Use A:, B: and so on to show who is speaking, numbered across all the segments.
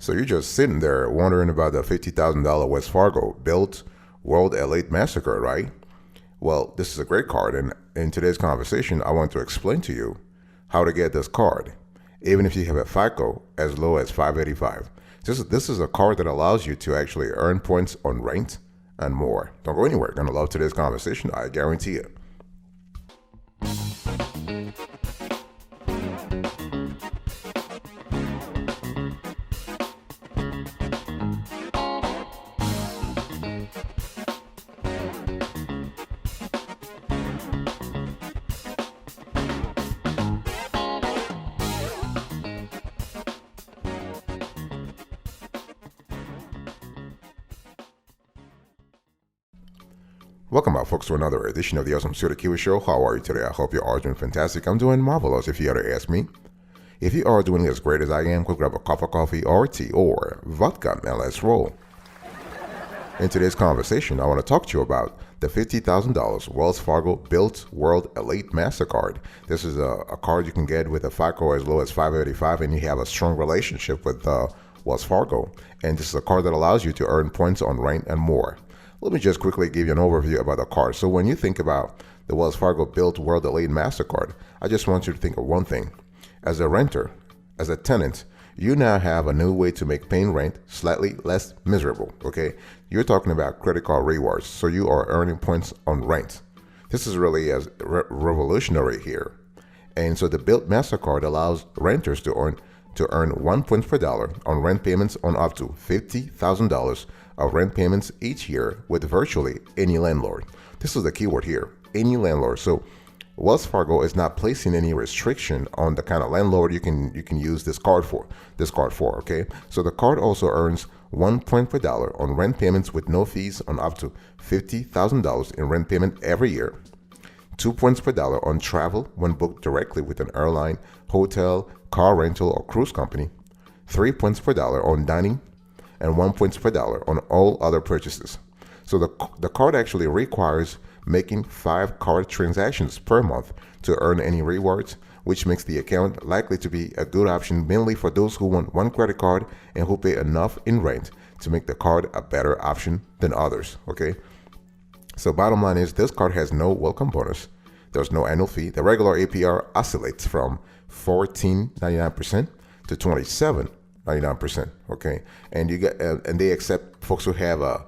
A: So you're just sitting there wondering about the $50,000 Wells Fargo Bilt World Elite Mastercard, right? Well, this is a great card, and in today's conversation, I want to explain to you how to get this card, even if you have a FICO as low as 585. This is a card that allows you to actually earn points on rent and more. Don't go anywhere. You're going to love today's conversation, I guarantee it. Welcome back, folks, to another edition of the Awesome Suit Kiwi Show. How are you today? I hope you're all doing fantastic. I'm doing marvelous, if you had to ask me. If you are doing as great as I am, go grab a cup of coffee or tea or vodka and let's roll. In today's conversation, I want to talk to you about the $50,000 Wells Fargo Bilt World Elite Mastercard. This is a card you can get with a FICO as low as 585, and you have a strong relationship with Wells Fargo. And this is a card that allows you to earn points on rent and more. Let me just quickly give you an overview about the card. So when you think about the Wells Fargo Bilt World Elite Mastercard, I just want you to think of one thing. As a renter, as a tenant, you now have a new way to make paying rent slightly less miserable, okay? You're talking about credit card rewards, so you are earning points on rent. This is really as revolutionary here. And so the Bilt Mastercard allows renters to earn 1 point per dollar on rent payments on up to $50,000 of rent payments each year with virtually any landlord. This is the keyword here, any landlord. So Wells Fargo is not placing any restriction on the kind of landlord you can use this card for, okay? So the card also earns 1 point per dollar on rent payments with no fees on up to $50,000 in rent payment every year. 2 points per dollar on travel when booked directly with an airline, hotel, car rental, or cruise company. 3 points per dollar on dining, and 1 point per dollar on all other purchases. So the card actually requires making 5 card transactions per month to earn any rewards, which makes the account likely to be a good option mainly for those who want one credit card and who pay enough in rent to make the card a better option than others, okay? So bottom line is this card has no welcome bonus. There's no annual fee. The regular APR oscillates from 14.99% to 27.99%, okay? And you get and they accept folks who have a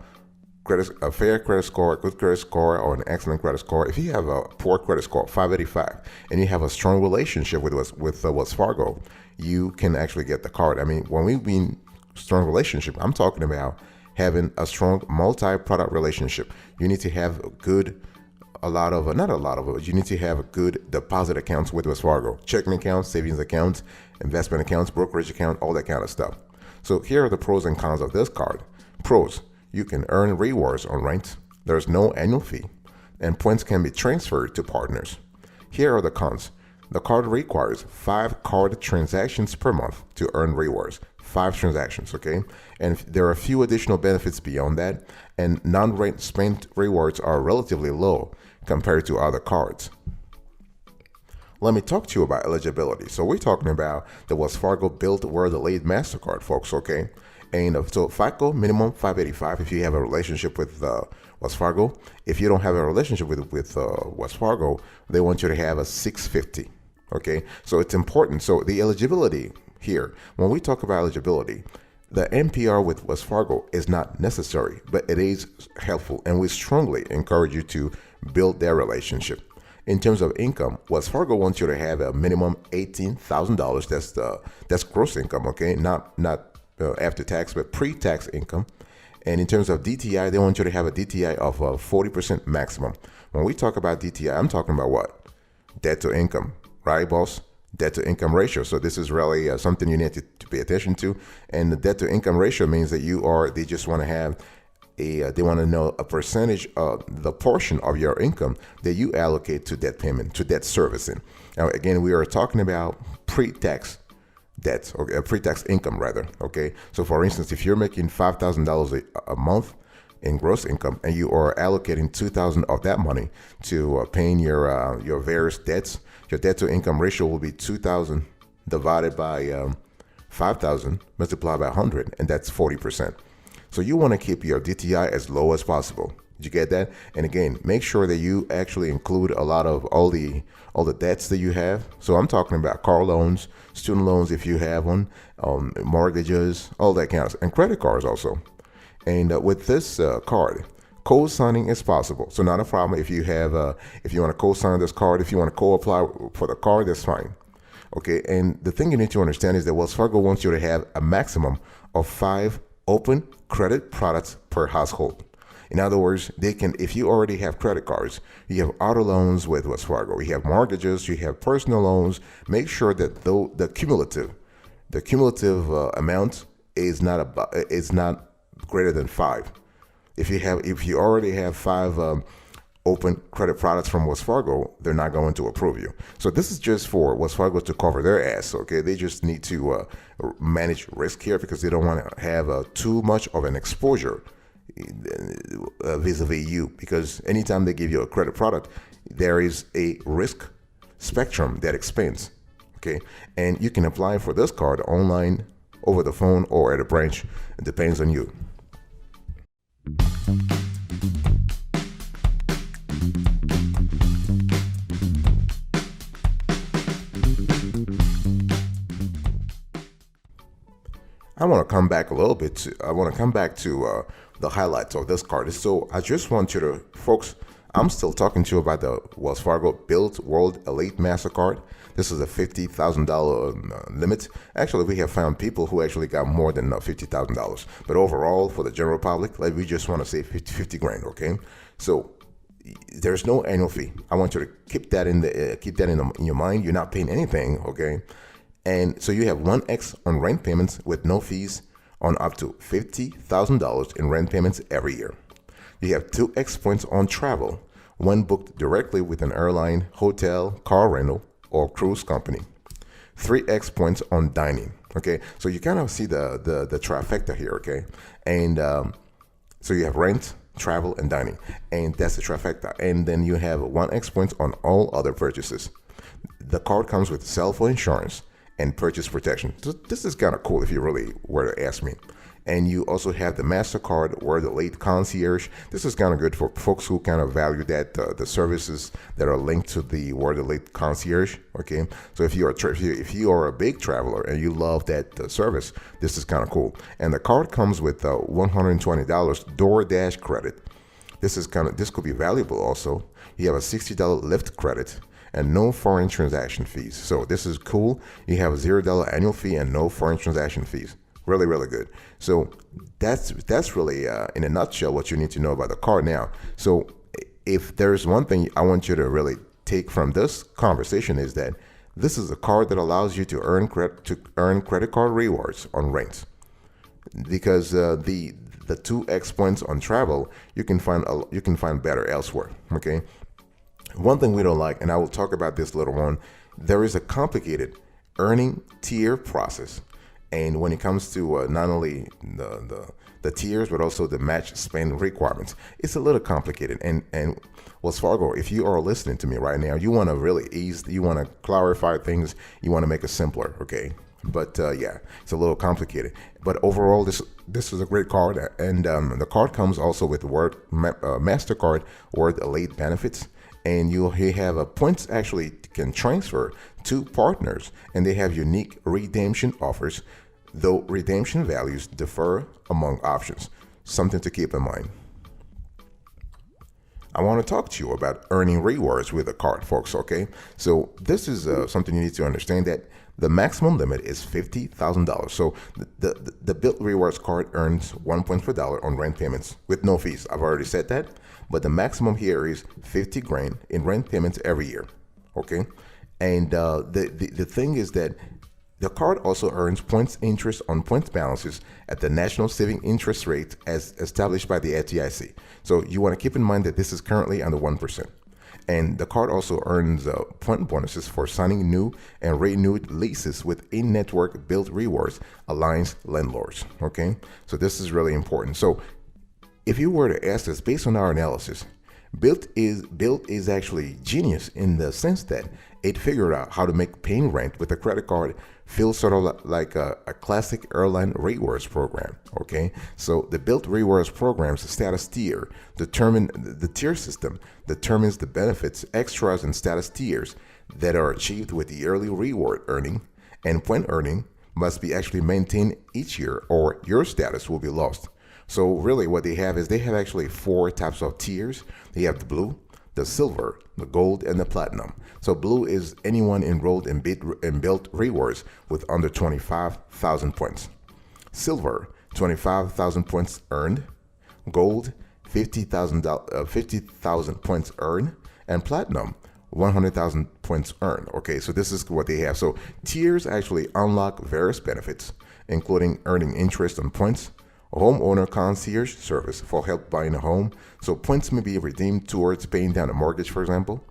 A: fair credit score, a good credit score, or an excellent credit score. If you have a poor credit score, 585, and you have a strong relationship with Wells Fargo, you can actually get the card. I mean, when we mean strong relationship, I'm talking about having a strong multi-product relationship. You need to have you need to have good deposit accounts with Wells Fargo, checking accounts, savings accounts, investment accounts, brokerage account, all that kind of stuff. So here are the pros and cons of this card. Pros: you can earn rewards on rent. There's no annual fee, and points can be transferred to partners. Here are the cons. The card requires 5 card transactions per month to earn rewards. 5 transactions, okay? And there are a few additional benefits beyond that, and non-rent spent rewards are relatively low compared to other cards. Let me talk to you about eligibility. So we're talking about the Wells Fargo Bilt World Elite Mastercard, folks, okay? And so FICO minimum 585 if you have a relationship with Wells Fargo. If you don't have a relationship with Wells Fargo, they want you to have a 650, okay? So it's important. So the eligibility here, when we talk about eligibility, the MPR with Wells Fargo is not necessary, but it is helpful, and we strongly encourage you to build their relationship. In terms of income, Wells Fargo wants you to have a minimum $18,000. That's gross income, okay? Not after tax, but pre-tax income. And in terms of DTI, they want you to have a DTI of 40% maximum. When we talk about DTI, I'm talking about what? Debt to income, right, boss? Debt to income ratio. So this is really something you need to pay attention to. And the debt to income ratio means that they just want to have they want to know a percentage of the portion of your income that you allocate to debt payment, to debt servicing. Now, again, we are talking about pre-tax debts, okay, pre-tax income rather, okay? So for instance, if you're making $5,000 a month in gross income and you are allocating $2,000 of that money to paying your various debts, your debt to income ratio will be $2,000 divided by 5,000 multiplied by 100, and that's 40%. So you want to keep your DTI as low as possible. Did you get that? And again, make sure that you actually include a lot of all the debts that you have. So I'm talking about car loans, student loans if you have one, mortgages, all that kind of stuff, and credit cards also. And with this card, co-signing is possible. So not a problem if you have if you want to co-sign this card, if you want to co-apply for the card, that's fine. Okay, and the thing you need to understand is that Wells Fargo wants you to have a maximum of 5 open credit products per household. In other words, they can, if you already have credit cards, you have auto loans with Wells Fargo, you have mortgages, you have personal loans, make sure that the cumulative amount is not greater than 5. If you already have 5 open credit products from Wells Fargo, they're not going to approve you. So this is just for Wells Fargo to cover their ass. Okay, they just need to manage risk here because they don't want to have too much of an exposure vis-a-vis you. Because anytime they give you a credit product, there is a risk spectrum that expands. Okay, and you can apply for this card online, over the phone, or at a branch. It depends on you. I want to come back a little bit to, the highlights of this card. So I just want you to, folks, I'm still talking to you about the Wells Fargo Bilt World Elite Mastercard. This is a $50,000 limit. Actually, we have found people who actually got more than $50,000. But overall, for the general public, like, we just want to say 50 grand, okay? So there's no annual fee. I want you to keep that in your mind. You're not paying anything, okay? And so you have 1x on rent payments with no fees on up to $50,000 in rent payments every year. You have 2x points on travel when booked directly with an airline, hotel, car rental, or cruise company. 3x points on dining. Okay, so you kind of see the trifecta here. Okay, and so you have rent, travel, and dining, and that's the trifecta. And then you have 1x points on all other purchases. The card comes with cell phone insurance and purchase protection. So this is kind of cool if you really were to ask me. And you also have the Mastercard World Elite Concierge. This is kind of good for folks who kind of value that the services that are linked to the World Elite Concierge. Okay, so if you are a big traveler and you love that service, this is kind of cool. And the card comes with $120 DoorDash credit. This could be valuable also. You have a $60 Lyft credit and no foreign transaction fees. So this is cool. You have a $0 annual fee and no foreign transaction fees. Really, really good. So that's really, in a nutshell, what you need to know about the card now. So if there's one thing I want you to really take from this conversation is that this is a card that allows you to earn credit card rewards on rent. Because the 2x points on travel, you can find better elsewhere. Okay. One thing we don't like, and I will talk about this later on, there is a complicated earning tier process. And when it comes to not only the tiers, but also the match spend requirements, it's a little complicated. And Wells Fargo, if you are listening to me right now, you want to really you want to clarify things, you want to make it simpler, okay? But yeah, it's a little complicated. But overall, this is a great card, and the card comes also with Mastercard World Elite benefits. And you have points actually can transfer to partners, and they have unique redemption offers, though redemption values differ among options. Something to keep in mind. I want to talk to you about earning rewards with a card, folks, okay? So this is something you need to understand, that the maximum limit is $50,000. So the Bilt Rewards card earns 1 point per dollar on rent payments with no fees. I've already said that. But the maximum here is 50 grand in rent payments every year, okay? And the thing is that the card also earns points interest on points balances at the national saving interest rate as established by the FDIC. So you want to keep in mind that this is currently under 1%. And the card also earns point bonuses for signing new and renewed leases with in-network Bilt Rewards Alliance landlords, okay? So this is really important. So if you were to ask us, based on our analysis, Bilt is actually genius in the sense that it figured out how to make paying rent with a credit card feels sort of like a classic airline rewards program. Okay, so the Bilt rewards program's status tier determine the tier system determines the benefits, extras, and status tiers that are achieved with the yearly reward earning, and when earning must be actually maintained each year or your status will be lost. So really what they have is they have actually four types of tiers. They have the blue, the silver, the gold, and the platinum. So blue is anyone enrolled in Bilt rewards with under 25,000 points. Silver, 25,000 points earned. Gold, 50,000 points earned. And platinum, 100,000 points earned. Okay, so this is what they have. So tiers actually unlock various benefits, including earning interest on points, a homeowner concierge service for help buying a home. So points may be redeemed towards paying down a mortgage, for example,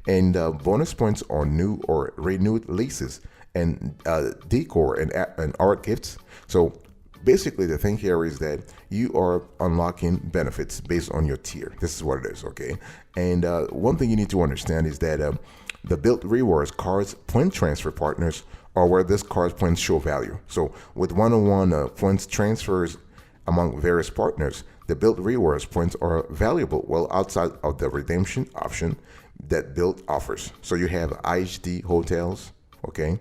A: and bonus points on new or renewed leases, and decor and art gifts. So basically the thing here is that you are unlocking benefits based on your tier. This is what it is, okay? And one thing you need to understand is that the Bilt Rewards cards point transfer partners are where this card's points show value. So with one-on-one points transfers among various partners, the Bilt Rewards points are valuable well outside of the redemption option that Bilt offers. So you have IHD hotels, okay?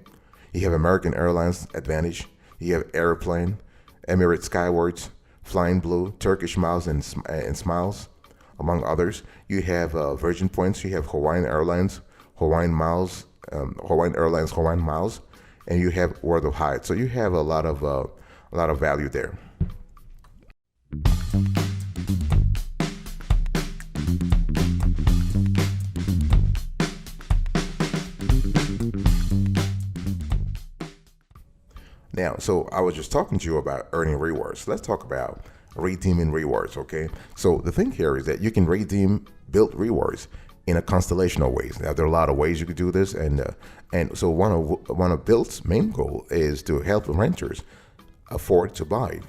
A: You have American Airlines Advantage. You have Airplane, Emirates Skywards, Flying Blue, Turkish Miles, and Smiles, among others. You have Virgin Points. You have Hawaiian Airlines, Hawaiian Miles, Hawaiian Airlines, Hawaiian Miles, and you have World of Hyatt. So you have a lot of value there. Now, so I was just talking to you about earning rewards. Let's talk about redeeming rewards, okay? So the thing here is that you can redeem Bilt rewards in a constellation of ways. Now, there are a lot of ways you could do this, and so one of Bilt's main goal is to help renters afford to buy.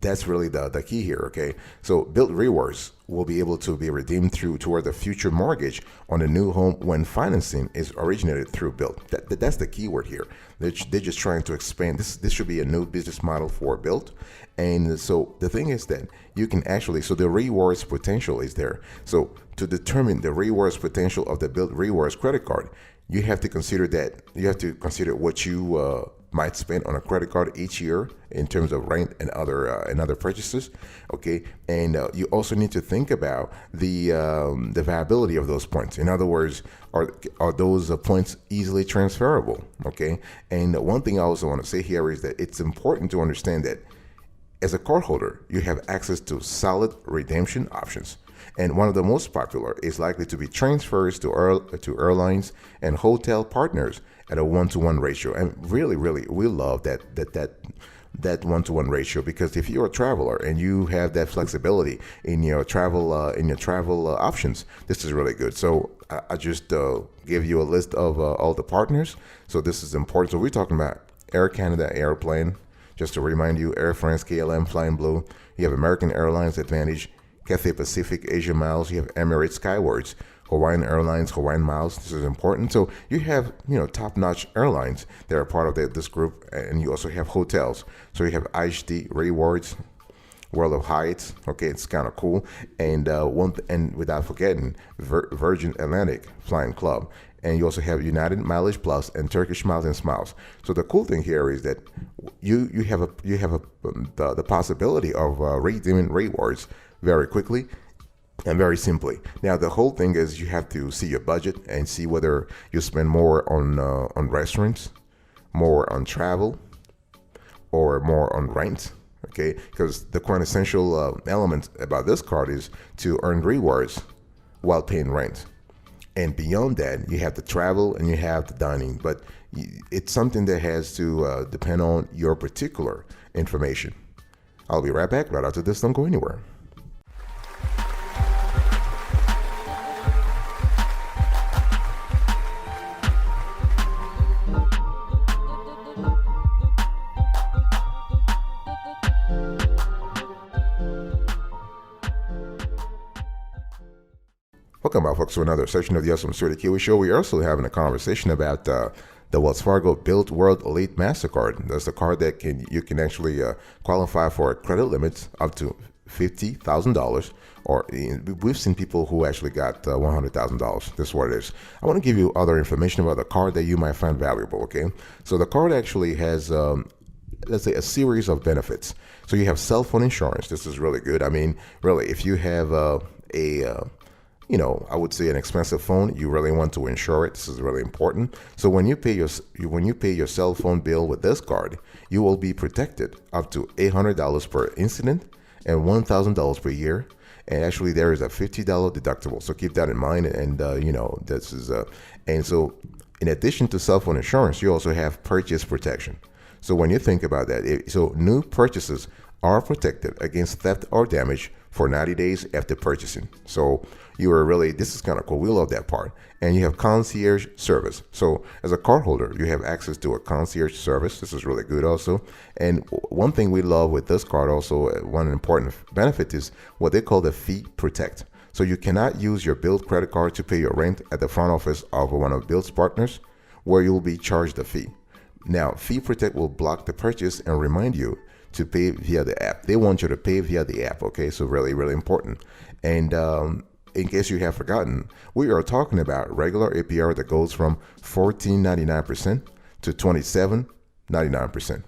A: That's really the key here, okay? So Bilt rewards will be able to be redeemed toward the future mortgage on a new home when financing is originated through Bilt. That's the key word here. They're just trying to expand. This should be a new business model for Bilt. And so the thing is that you can actually, so the rewards potential is there. So to determine the rewards potential of the Bilt rewards credit card, you have to consider what you might spend on a credit card each year in terms of rent and other purchases, okay? And you also need to think about the viability of those points. In other words, are those points easily transferable, okay? And one thing I also want to say here is that it's important to understand that as a cardholder, you have access to solid redemption options. And one of the most popular is likely to be transfers to airlines and hotel partners at a 1-to-1 ratio. And really, we love that 1-to-1 ratio, because if you're a traveler and you have that flexibility in your travel options, this is really good. So I just gave you a list of all the partners. So this is important. So we're talking about Air Canada, Airplane. Just to remind you, Air France, KLM, Flying Blue. You have American Airlines Advantage, Cathay Pacific, Asia Miles. You have Emirates Skywards, Hawaiian Airlines, Hawaiian Miles. This is important. So you have, top-notch airlines that are part of this group, and you also have hotels. So you have IHD Rewards, World of Hyatt. Okay, it's kind of cool. And and without forgetting, Virgin Atlantic Flying Club. And you also have United Mileage Plus and Turkish Miles and Smiles. So the cool thing here is that you have the possibility of redeeming rewards very quickly and very simply. Now the whole thing is you have to see your budget and see whether you spend more on restaurants, more on travel, or more on rent. Okay, because the quintessential element about this card is to earn rewards while paying rent. And beyond that, you have the travel and you have the dining, but it's something that has to depend on your particular information. I'll be right back right after this. Don't go anywhere. Welcome back, folks, to another session of the Awesome Sturdy Kiwi Show. We're also having a conversation about The Wells Fargo Bilt World Elite Mastercard. That's the card that you can actually qualify for credit limits up to $50,000, or we've seen people who actually got $100,000. This is what it is. I want to give you other information about the card that you might find valuable. Okay, so the card actually has let's say a series of benefits. So you have cell phone insurance. This is really good. I mean, really, if you have I would say an expensive phone, you really want to insure it. This is really important. So when you pay your cell phone bill with this card, you will be protected up to $800 per incident and $1,000 per year. And actually, there is a $50 deductible. So keep that in mind. And this is and so in addition to cell phone insurance, you also have purchase protection. So when you think about that, so new purchases are protected against theft or damage for 90 days after purchasing. So this is kind of cool. We love that part. And you have concierge service. So as a cardholder, you have access to a concierge service. This is really good also. And one thing we love with this card also, one important benefit is what they call the fee protect. So you cannot use your Bilt credit card to pay your rent at the front office of one of Bilt's partners, where you will be charged a fee. Now, Fee Protect will block the purchase and remind you to pay via the app. They want you to pay via the app, okay? So really, really important. And in case you have forgotten, we are talking about regular APR that goes from 14.99% to 27.99%.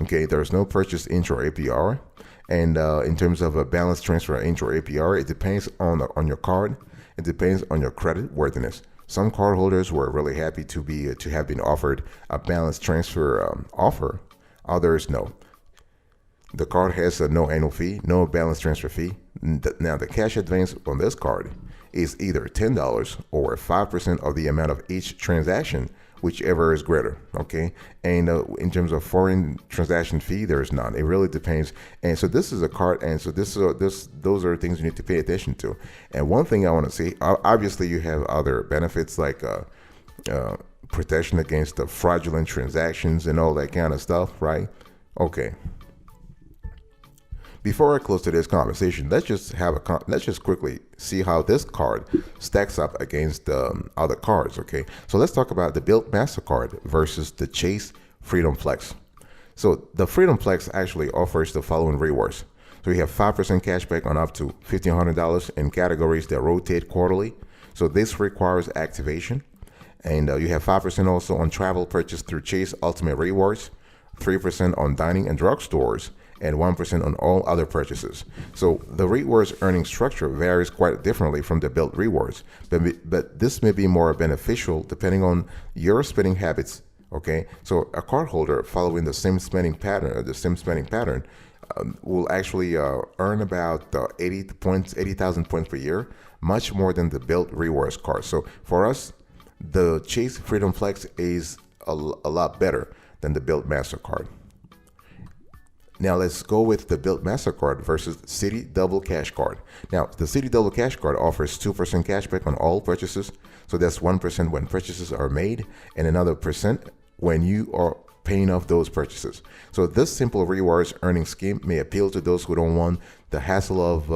A: Okay, there's no purchase intro APR. And in terms of a balance transfer intro APR, it depends on your card. It depends on your credit worthiness. Some cardholders were really happy to have been offered a balance transfer offer. Others, no. The card has no annual fee, no balance transfer fee. Now, the cash advance on this card is either $10 or 5% of the amount of each transaction, whichever is greater. Okay, and in terms of foreign transaction fee, there is none. It really depends. And so this is a card, and so those are things you need to pay attention to. And one thing I want to say, obviously, you have other benefits like protection against the fraudulent transactions and all that kind of stuff, right? Okay. Before I close today's conversation, let's just quickly see how this card stacks up against other cards. Okay, so let's talk about the Bilt Mastercard versus the Chase Freedom Flex. So the Freedom Flex actually offers the following rewards. So you have 5% cash back on up to $1,500 in categories that rotate quarterly. So this requires activation, and you have 5% also on travel purchase through Chase Ultimate Rewards, 3% on dining and drugstores, and 1% on all other purchases. So the rewards earning structure varies quite differently from the Bilt rewards, but this may be more beneficial depending on your spending habits. Okay, so a cardholder following the same spending pattern, will actually earn about 80,000 points per year, much more than the Bilt rewards card. So for us, the Chase Freedom Flex is a lot better than the Bilt Mastercard. Now let's go with the Bilt Mastercard versus Citi Double Cash Card. Now the Citi Double Cash Card offers 2% cash back on all purchases. So that's 1% when purchases are made and another percent when you are paying off those purchases. So this simple rewards earning scheme may appeal to those who don't want the hassle of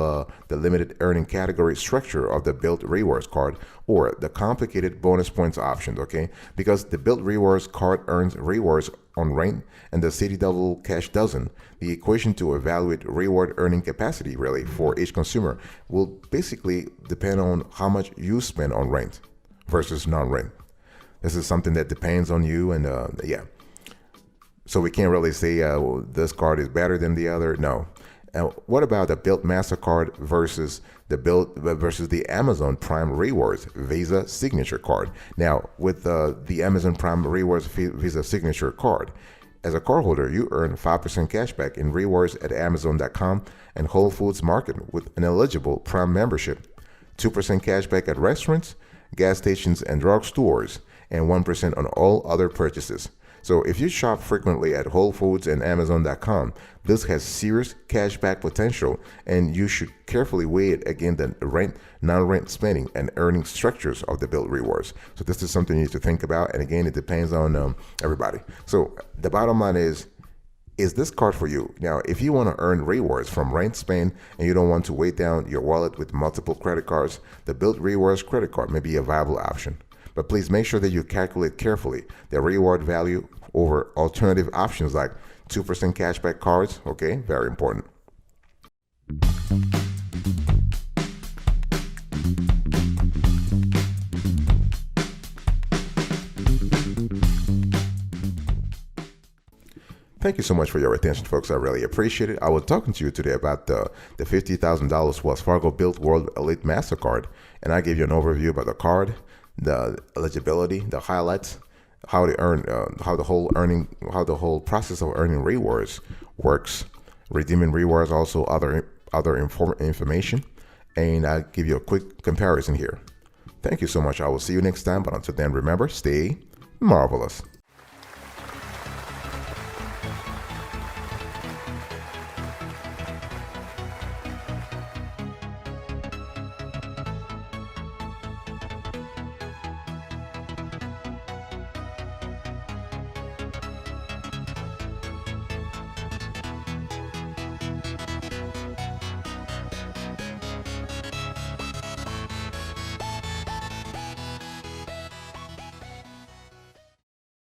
A: the limited earning category structure of the Bilt Rewards card or the complicated bonus points options, okay? Because the Bilt Rewards card earns rewards on rent and the Citi Double Cash doesn't. The equation to evaluate reward earning capacity really for each consumer will basically depend on how much you spend on rent versus non-rent. This is something that depends on you, and yeah. So we can't really say this card is better than the other. No. Now, what about the Bilt Mastercard versus the Amazon Prime Rewards Visa Signature Card? Now, with the Amazon Prime Rewards Visa Signature Card, as a cardholder, you earn 5% cash back in rewards at Amazon.com and Whole Foods Market with an eligible Prime membership, 2% cash back at restaurants, gas stations, and drugstores, and 1% on all other purchases. So if you shop frequently at Whole Foods and Amazon.com, this has serious cashback potential, and you should carefully weigh it against the rent, non-rent spending, and earning structures of the Bilt rewards. So this is something you need to think about, and again, it depends on everybody. So the bottom line is this card for you? Now, if you want to earn rewards from rent spend and you don't want to weigh down your wallet with multiple credit cards, the Bilt Rewards credit card may be a viable option. But please make sure that you calculate carefully the reward value over alternative options like 2% cashback cards. Okay, very important. Thank you so much for your attention, folks. I really appreciate it. I was talking to you today about the $50,000 Wells Fargo Bilt World Elite Mastercard, and I gave you an overview about the card, the eligibility, the highlights, how to earn, how the whole process of earning rewards works, redeeming rewards, also other information, and I give you a quick comparison here. Thank you so much. I will see you next time, but until then, remember, stay marvelous.